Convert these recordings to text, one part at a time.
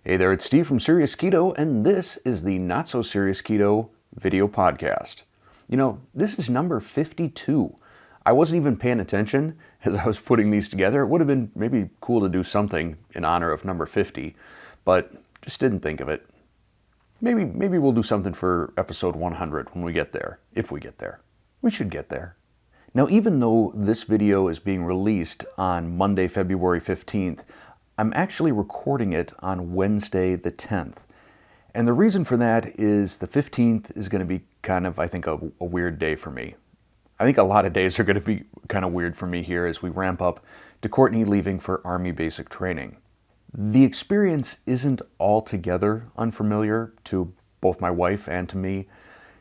Hey there, it's Steve from Serious Keto, and this is the Not So Serious Keto video podcast. You know, this is number 52. I wasn't even paying attention as I was putting these together. It would have been maybe cool to do something in honor of number 50, but just didn't think of it. Maybe we'll do something for episode 100 when we get there, if we get there. We should get there. Now, even though this video is being released on Monday, February 15th, I'm actually recording it on Wednesday the 10th. And the reason for that is the 15th is going to be kind of, I think, a weird day for me. I think a lot of days are going to be kind of weird for me here as we ramp up to Courtney leaving for Army basic training. The experience isn't altogether unfamiliar to both my wife and to me.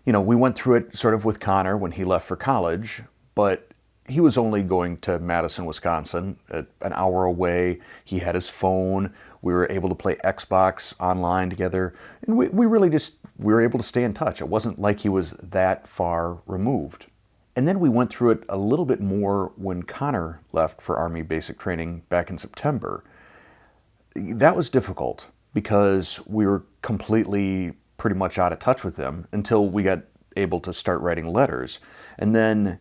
You know, we went through it sort of with Connor when he left for college, but he was only going to Madison, Wisconsin, an hour away. He had his phone. We were able to play Xbox online together. And we were able to stay in touch. It wasn't like he was that far removed. And then we went through it a little bit more when Connor left for Army basic training back in September. That was difficult because we were completely pretty much out of touch with him until we got able to start writing letters. And then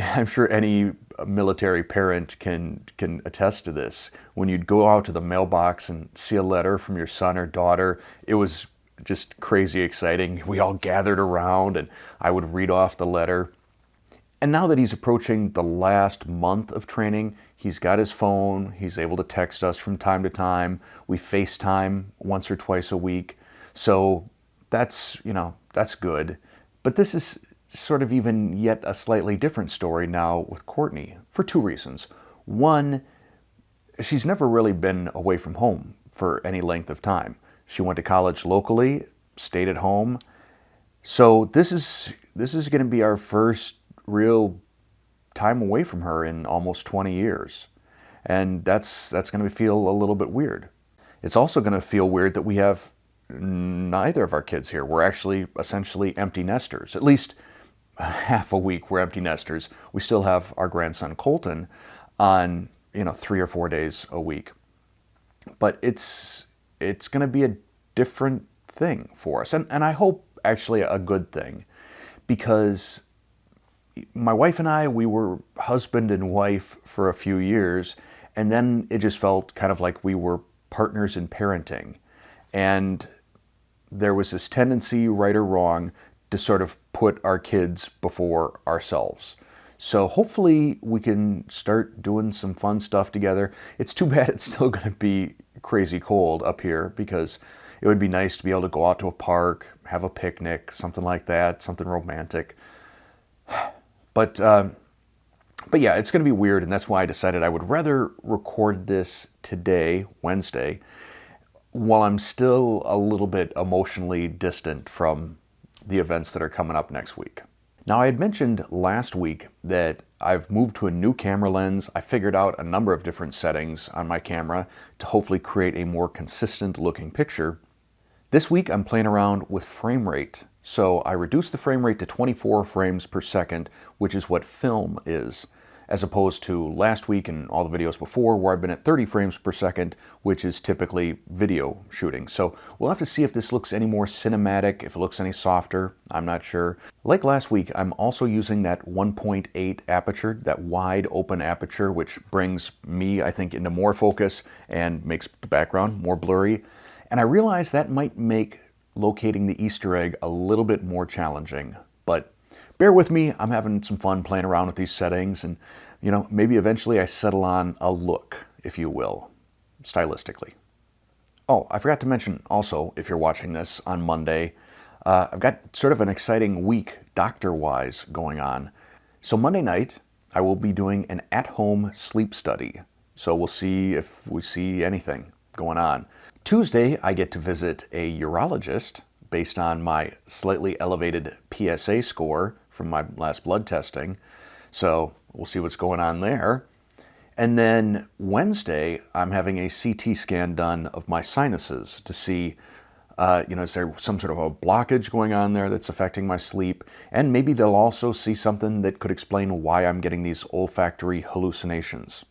I'm sure any military parent can attest to this. When you'd go out to the mailbox and see a letter from your son or daughter, it was just crazy exciting. We all gathered around and I would read off the letter. And now that he's approaching the last month of training, he's got his phone, he's able to text us from time to time. We FaceTime once or twice a week. So that's good. But this is sort of even yet a slightly different story now with Courtney for two reasons. One, she's never really been away from home for any length of time. She went to college locally, stayed at home. So this is going to be our first real time away from her in almost 20 years. And that's going to feel a little bit weird. It's also going to feel weird that we have neither of our kids here. We're actually essentially empty nesters. At least half a week we're empty nesters. We still have our grandson Colton on 3 or 4 days a week. But it's going to be a different thing for us. And I hope actually a good thing, because my wife and I, we were husband and wife for a few years, and then it just felt kind of like we were partners in parenting. And there was this tendency, right or wrong, to sort of put our kids before ourselves. So hopefully we can start doing some fun stuff together. It's too bad it's still going to be crazy cold up here, because it would be nice to be able to go out to a park, have a picnic, something like that, something romantic. But yeah, it's going to be weird, and that's why I decided I would rather record this today, Wednesday, while I'm still a little bit emotionally distant from the events that are coming up next week. Now, I had mentioned last week that I've moved to a new camera lens. I figured out a number of different settings on my camera to hopefully create a more consistent looking picture. This week, I'm playing around with frame rate. So I reduced the frame rate to 24 frames per second, which is what film is, as opposed to last week and all the videos before where I've been at 30 frames per second, which is typically video shooting. So we'll have to see if this looks any more cinematic, if it looks any softer. I'm not sure. Like last week, I'm also using that 1.8 aperture, that wide open aperture, which brings me, I think, into more focus and makes the background more blurry. And I realize that might make locating the Easter egg a little bit more challenging, but bear with me. I'm having some fun playing around with these settings, and maybe eventually I settle on a look, if you will, stylistically. Oh, I forgot to mention also, if you're watching this on Monday, I've got sort of an exciting week doctor-wise going on. So Monday night, I will be doing an at-home sleep study. So we'll see if we see anything going on. Tuesday, I get to visit a urologist based on my slightly elevated PSA score from my last blood testing. So we'll see what's going on there. And then Wednesday, I'm having a CT scan done of my sinuses to see, is there some sort of a blockage going on there that's affecting my sleep? And maybe they'll also see something that could explain why I'm getting these olfactory hallucinations.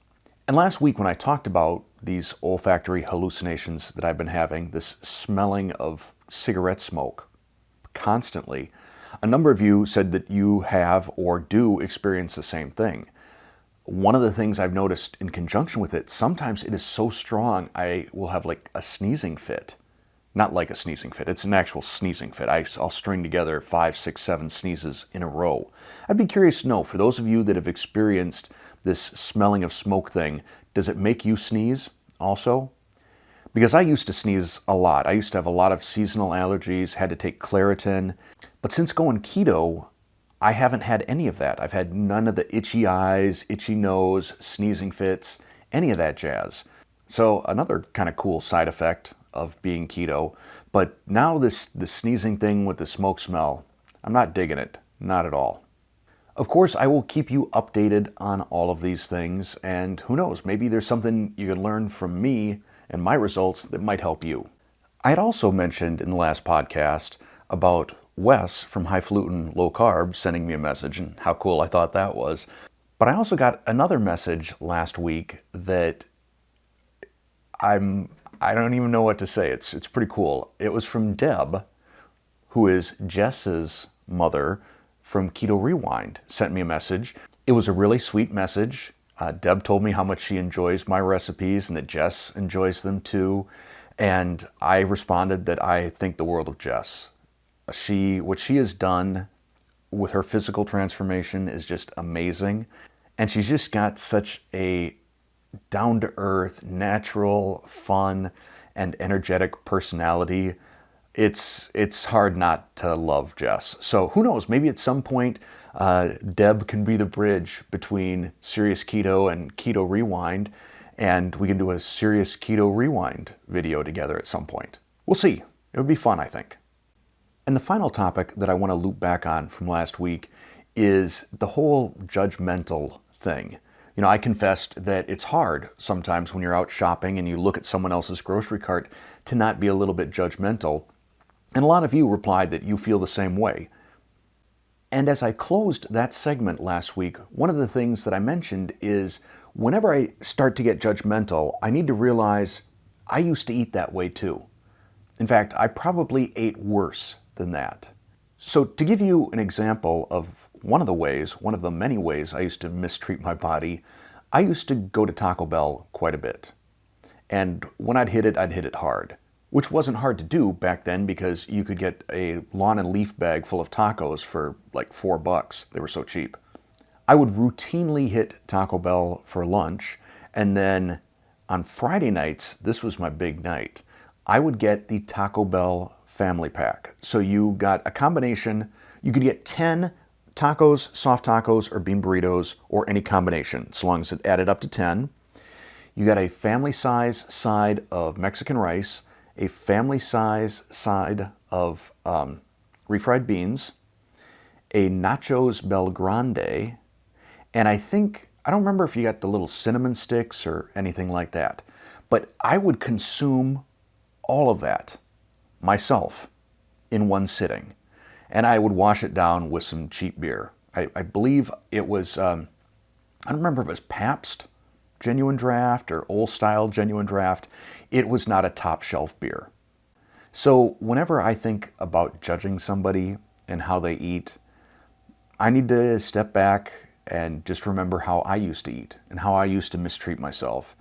And last week when I talked about these olfactory hallucinations that I've been having, this smelling of cigarette smoke constantly. A number of you said that you have or do experience the same thing. One of the things I've noticed in conjunction with it, sometimes it is so strong I will have like a sneezing fit. Not like a sneezing fit, it's an actual sneezing fit. I'll string together 5, 6, 7 sneezes in a row. I'd be curious to know, for those of you that have experienced this smelling of smoke thing, does it make you sneeze also? Because I used to sneeze a lot. I used to have a lot of seasonal allergies, had to take Claritin. But since going keto, I haven't had any of that. I've had none of the itchy eyes, itchy nose, sneezing fits, any of that jazz. So another kind of cool side effect of being keto. But now the sneezing thing with the smoke smell, I'm not digging it. Not at all. Of course, I will keep you updated on all of these things. And who knows, maybe there's something you can learn from me and my results that might help you. I had also mentioned in the last podcast about Wes from Highfalutin Low Carb sending me a message and how cool I thought that was. But I also got another message last week that I don't even know what to say. It's pretty cool. It was from Deb, who is Jess's mother from Keto Rewind, sent me a message. It was a really sweet message. Deb told me how much she enjoys my recipes and that Jess enjoys them too. And I responded that I think the world of Jess. What she has done with her physical transformation is just amazing. And she's just got such a down-to-earth, natural, fun, and energetic personality. It's hard not to love Jess. So who knows, maybe at some point Deb can be the bridge between Serious Keto and Keto Rewind, and we can do a Serious Keto Rewind video together at some point. We'll see. It would be fun, I think. And the final topic that I want to loop back on from last week is the whole judgmental thing. You know, I confessed that it's hard sometimes when you're out shopping and you look at someone else's grocery cart to not be a little bit judgmental. And a lot of you replied that you feel the same way. And as I closed that segment last week, one of the things that I mentioned is whenever I start to get judgmental, I need to realize I used to eat that way too. In fact, I probably ate worse than that. So to give you an example of one of the many ways I used to mistreat my body, I used to go to Taco Bell quite a bit. And when I'd hit it hard, which wasn't hard to do back then because you could get a lawn and leaf bag full of tacos for like $4. They were so cheap. I would routinely hit Taco Bell for lunch, and then on Friday nights, this was my big night, I would get the Taco Bell family pack. So you got a combination, you could get 10 tacos, soft tacos, or bean burritos, or any combination, as long as it added up to 10. You got a family size side of Mexican rice, a family size side of refried beans, a nachos Bel Grande, and I don't remember if you got the little cinnamon sticks or anything like that, but I would consume all of that myself in one sitting. And I would wash it down with some cheap beer. I believe it was, I don't remember if it was Pabst Genuine Draft or Old Style Genuine Draft. It was not a top shelf beer. So whenever I think about judging somebody and how they eat, I need to step back and just remember how I used to eat and how I used to mistreat myself.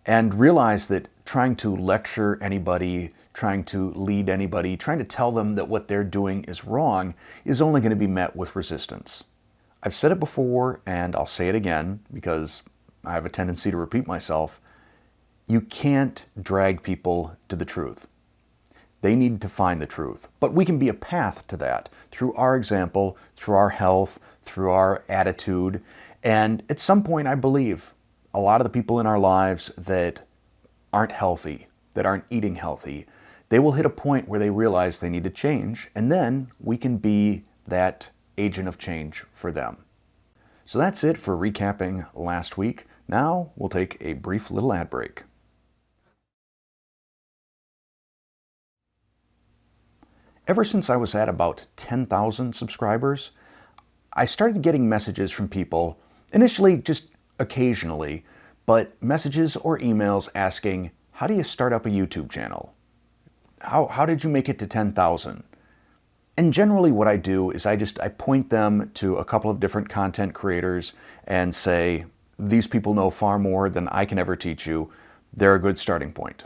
And realize that trying to lecture anybody, trying to lead anybody, trying to tell them that what they're doing is wrong is only going to be met with resistance. I've said it before and I'll say it again because I have a tendency to repeat myself. You can't drag people to the truth. They need to find the truth. But we can be a path to that through our example, through our health, through our attitude. And at some point, I believe a lot of the people in our lives that aren't healthy, that aren't eating healthy, they will hit a point where they realize they need to change, and then we can be that agent of change for them. So that's it for recapping last week. Now we'll take a brief little ad break. Ever since I was at about 10,000 subscribers, I started getting messages from people, initially just occasionally, but messages or emails asking, how do you start up a YouTube channel? How did you make it to 10,000? And generally what I do is I point them to a couple of different content creators and say, these people know far more than I can ever teach you. They're a good starting point.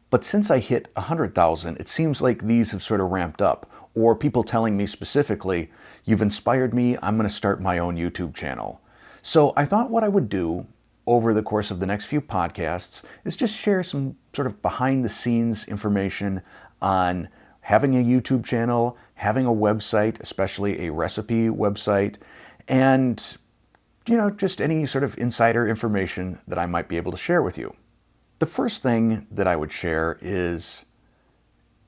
But since I hit 100,000, it seems like these have sort of ramped up, or people telling me specifically, you've inspired me, I'm going to start my own YouTube channel. So I thought what I would do over the course of the next few podcasts is just share some sort of behind the scenes information on having a YouTube channel, having a website, especially a recipe website, and just any sort of insider information that I might be able to share with you. The first thing that I would share is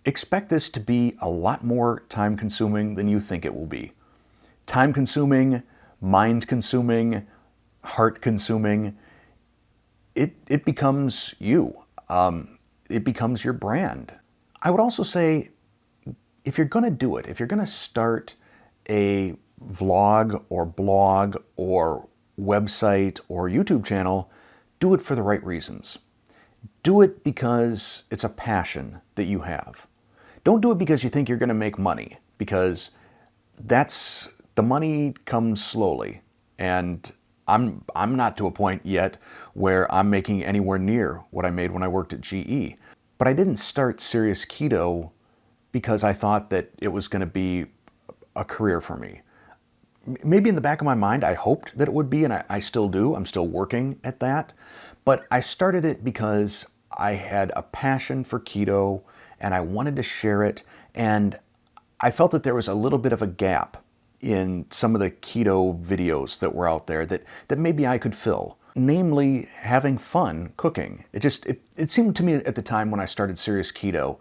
expect this to be a lot more time consuming than you think it will be. Time consuming, mind consuming, heart consuming. It becomes you. It becomes your brand. I would also say, if you're going to do it, if you're going to start a vlog or blog or website or YouTube channel, do it for the right reasons. Do it because it's a passion that you have. Don't do it because you think you're going to make money, because the money comes slowly, and I'm not to a point yet where I'm making anywhere near what I made when I worked at GE. But I didn't start Serious Keto because I thought that it was going to be a career for me. Maybe in the back of my mind, I hoped that it would be, and I still do. I'm still working at that. But I started it because I had a passion for keto, and I wanted to share it, and I felt that there was a little bit of a gap in some of the keto videos that were out there that maybe I could fill. Namely, having fun cooking. It seemed to me at the time when I started Serious Keto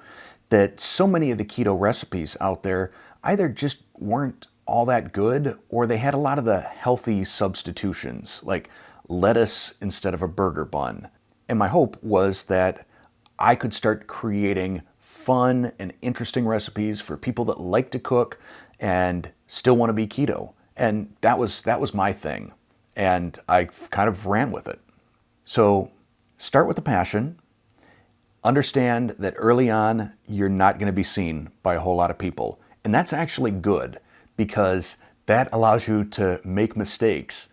that so many of the keto recipes out there either just weren't all that good, or they had a lot of the healthy substitutions, like lettuce instead of a burger bun. And my hope was that I could start creating fun and interesting recipes for people that like to cook and still want to be keto. And that was my thing. And I kind of ran with it. So start with a passion. Understand that early on, you're not going to be seen by a whole lot of people. And that's actually good, because that allows you to make mistakes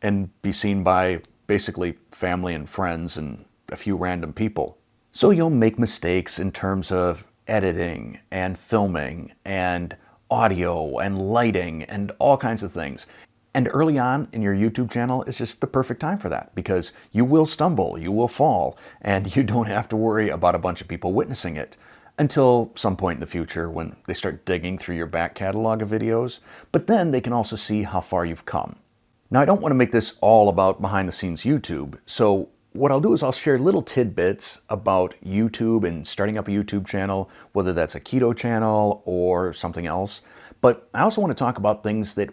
and be seen by basically family and friends and a few random people. So you'll make mistakes in terms of editing and filming and audio and lighting and all kinds of things. And early on in your YouTube channel is just the perfect time for that, because you will stumble, you will fall, and you don't have to worry about a bunch of people witnessing it until some point in the future when they start digging through your back catalog of videos. But then they can also see how far you've come. Now, I don't want to make this all about behind the scenes YouTube, so what I'll do is I'll share little tidbits about YouTube and starting up a YouTube channel, whether that's a keto channel or something else. But I also want to talk about things that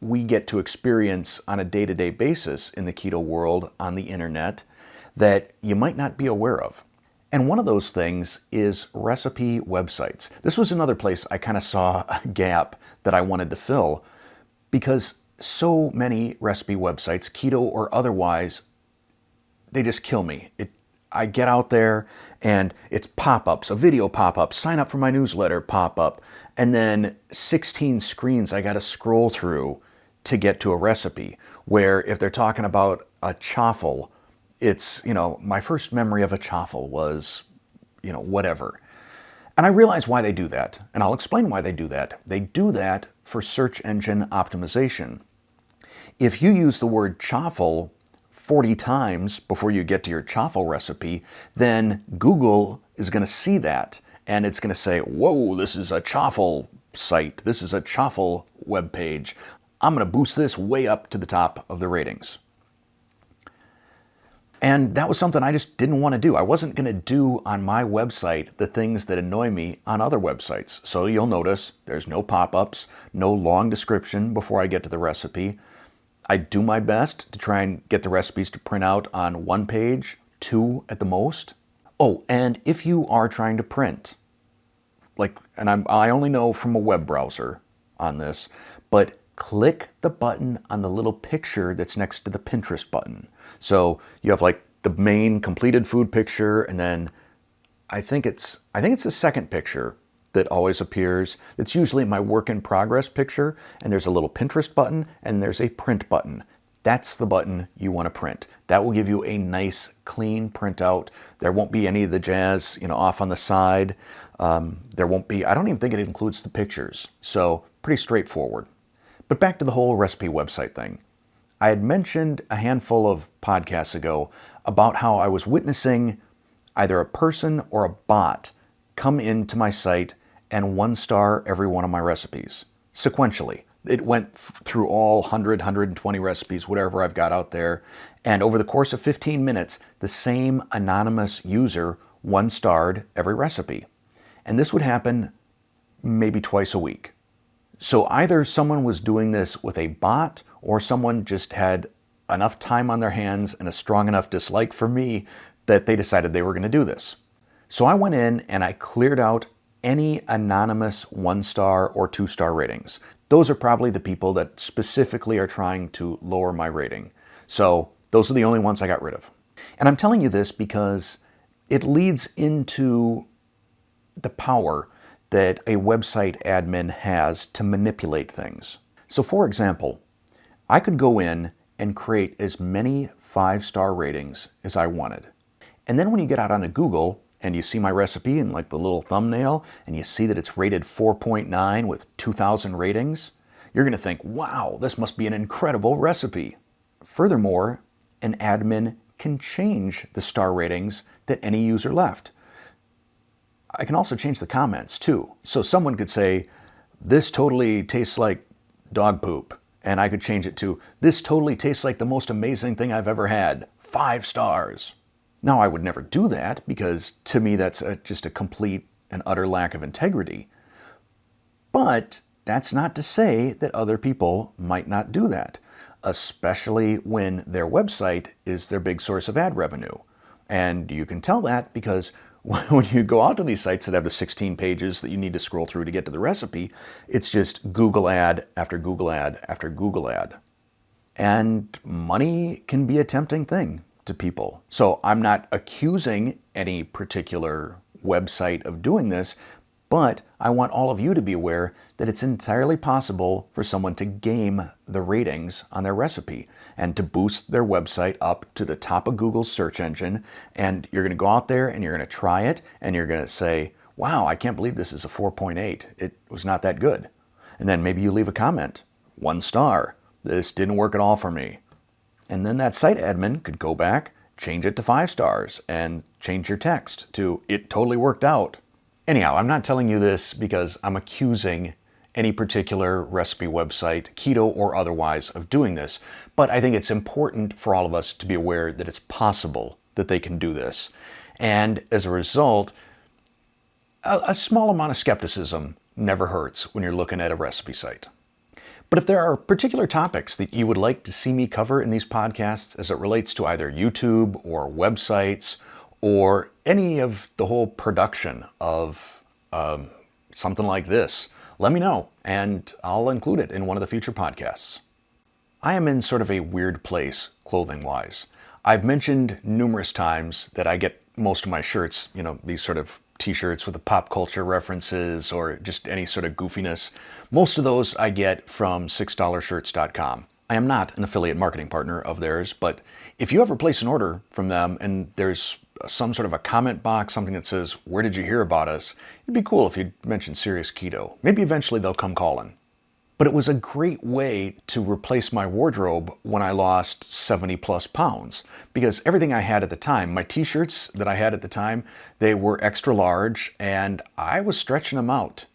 we get to experience on a day-to-day basis in the keto world on the internet that you might not be aware of. And one of those things is recipe websites. This was another place I kind of saw a gap that I wanted to fill, because so many recipe websites, keto or otherwise, they just kill me. I get out there and it's pop-ups, a video pop-up, sign up for my newsletter pop-up, and then 16 screens I gotta scroll through to get to a recipe, where if they're talking about a chaffle, it's, my first memory of a chaffle was, whatever. And I realize why they do that, and I'll explain why they do that. They do that for search engine optimization. If you use the word chaffle 40 times before you get to your chaffle recipe, then Google is going to see that, and it's going to say, whoa, this is a chaffle site, this is a chaffle web page. I'm going to boost this way up to the top of the ratings. And that was something I just didn't want to do. I wasn't going to do on my website the things that annoy me on other websites. So you'll notice there's no pop-ups, no long description before I get to the recipe. I do my best to try and get the recipes to print out on one page, 2 at the most. Oh, and if you are trying to print, I only know from a web browser on this, but click the button on the little picture that's next to the Pinterest button. So you have the main completed food picture, and then I think it's the second picture that always appears. It's usually my work in progress picture, and there's a little Pinterest button and there's a print button. That's the button you want to print. That will give you a nice clean printout. There won't be any of the jazz, off on the side. There won't be, I don't even think it includes the pictures. So pretty straightforward. But back to the whole recipe website thing. I had mentioned a handful of podcasts ago about how I was witnessing either a person or a bot come into my site and 1-star every one of my recipes sequentially. It went through all 100, 120 recipes, whatever I've got out there. And over the course of 15 minutes, the same anonymous user 1-starred every recipe. And this would happen maybe twice a week. So either someone was doing this with a bot, or someone just had enough time on their hands and a strong enough dislike for me that they decided they were going to do this. So I went in and I cleared out any anonymous 1-star or 2-star ratings. Those are probably the people that specifically are trying to lower my rating. So those are the only ones I got rid of. And I'm telling you this because it leads into the power that a website admin has to manipulate things. So for example, I could go in and create as many 5-star ratings as I wanted. And then when you get out onto Google and you see my recipe and like the little thumbnail and you see that it's rated 4.9 with 2,000 ratings, you're going to think, wow, this must be an incredible recipe. Furthermore, an admin can change the star ratings that any user left. I can also change the comments too. So someone could say, this totally tastes like dog poop. And I could change it to, this totally tastes like the most amazing thing I've ever had. 5 stars. Now, I would never do that because to me that's just a complete and utter lack of integrity. But that's not to say that other people might not do that, especially when their website is their big source of ad revenue. And you can tell that because when you go out to these sites that have the 16 pages that you need to scroll through to get to the recipe, it's just Google ad after Google ad after Google ad. And money can be a tempting thing to people. So I'm not accusing any particular website of doing this, but I want all of you to be aware that it's entirely possible for someone to game the ratings on their recipe and to boost their website up to the top of Google's search engine. And you're going to go out there and you're going to try it and you're going to say, wow, I can't believe this is a 4.8. It was not that good. And then maybe you leave a comment, 1 star. This didn't work at all for me. And then that site admin could go back, change it to 5 stars and change your text to, it totally worked out. Anyhow, I'm not telling you this because I'm accusing any particular recipe website, keto or otherwise, of doing this, but I think it's important for all of us to be aware that it's possible that they can do this. And as a result, a small amount of skepticism never hurts when you're looking at a recipe site. But if there are particular topics that you would like to see me cover in these podcasts as it relates to either YouTube or websites or any of the whole production of something like this, let me know and I'll include it in one of the future podcasts. I am in sort of a weird place clothing-wise. I've mentioned numerous times that I get most of my shirts, these sort of t-shirts with the pop culture references or just any sort of goofiness. Most of those I get from $6shirts.com. I am not an affiliate marketing partner of theirs, but if you ever place an order from them and there's some sort of a comment box, something that says, where did you hear about us? It'd be cool if you'd mention Serious Keto. Maybe eventually they'll come calling. But it was a great way to replace my wardrobe when I lost 70 plus pounds. Because everything I had at the time, my t-shirts that I had at the time, they were extra large and I was stretching them out,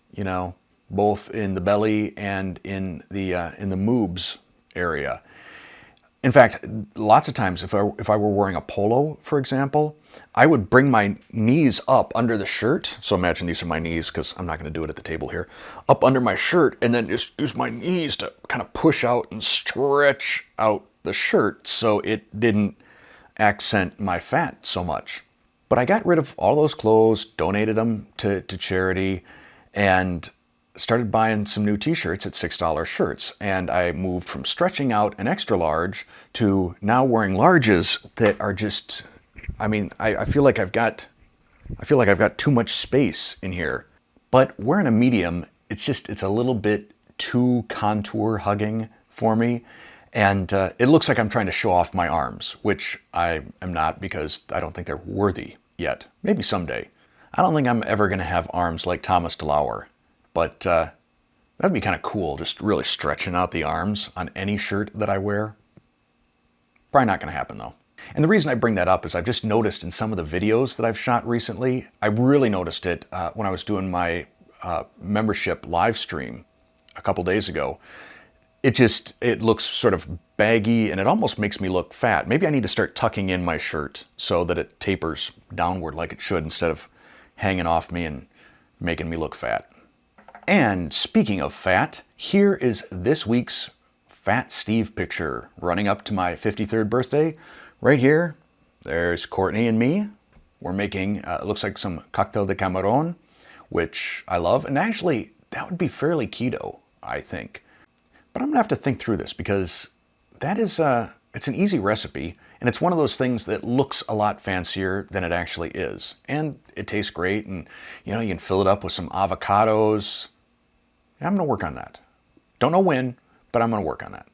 both in the belly and in the moobs area. In fact, lots of times if I were wearing a polo, for example, I would bring my knees up under the shirt. So imagine these are my knees because I'm not going to do it at the table here. Up under my shirt and then just use my knees to kind of push out and stretch out the shirt so it didn't accent my fat so much. But I got rid of all those clothes, donated them to charity, and started buying some new t-shirts at $6 shirts. And I moved from stretching out an extra large to now wearing larges that are just I mean, I feel like I've got too much space in here. But wearing a medium, it's a little bit too contour hugging for me. And it looks like I'm trying to show off my arms, which I am not because I don't think they're worthy yet. Maybe someday. I don't think I'm ever going to have arms like Thomas DeLauer, but that'd be kind of cool, just really stretching out the arms on any shirt that I wear. Probably not going to happen though. And the reason I bring that up is I've just noticed in some of the videos that I've shot recently, I really noticed it when I was doing my membership live stream a couple days ago. It looks sort of baggy and it almost makes me look fat. Maybe I need to start tucking in my shirt so that it tapers downward like it should instead of hanging off me and making me look fat. And speaking of fat, here is this week's Fat Steve picture running up to my 53rd birthday. Right here, there's Courtney and me. We're making, it looks like some cocktail de camarón, which I love. And actually, that would be fairly keto, I think. But I'm gonna have to think through this because that is, it's an easy recipe. And it's one of those things that looks a lot fancier than it actually is. And it tastes great. And, you know, you can fill it up with some avocados. I'm gonna work on that. Don't know when, but I'm gonna work on that.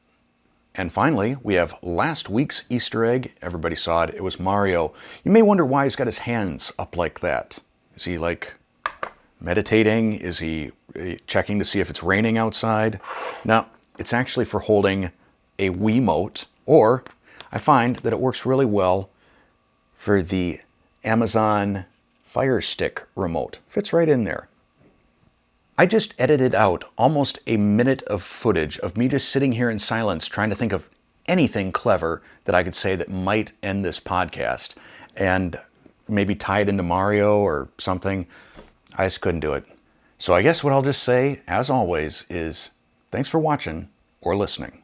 And finally, we have last week's Easter egg. Everybody saw it. It was Mario. You may wonder why he's got his hands up like that. Is he like meditating? Is he checking to see if it's raining outside? No, it's actually for holding a Wiimote, or I find that it works really well for the Amazon Fire Stick remote. Fits right in there. I just edited out almost a minute of footage of me just sitting here in silence trying to think of anything clever that I could say that might end this podcast and maybe tie it into Mario or something. I just couldn't do it. So I guess what I'll just say, as always, is thanks for watching or listening.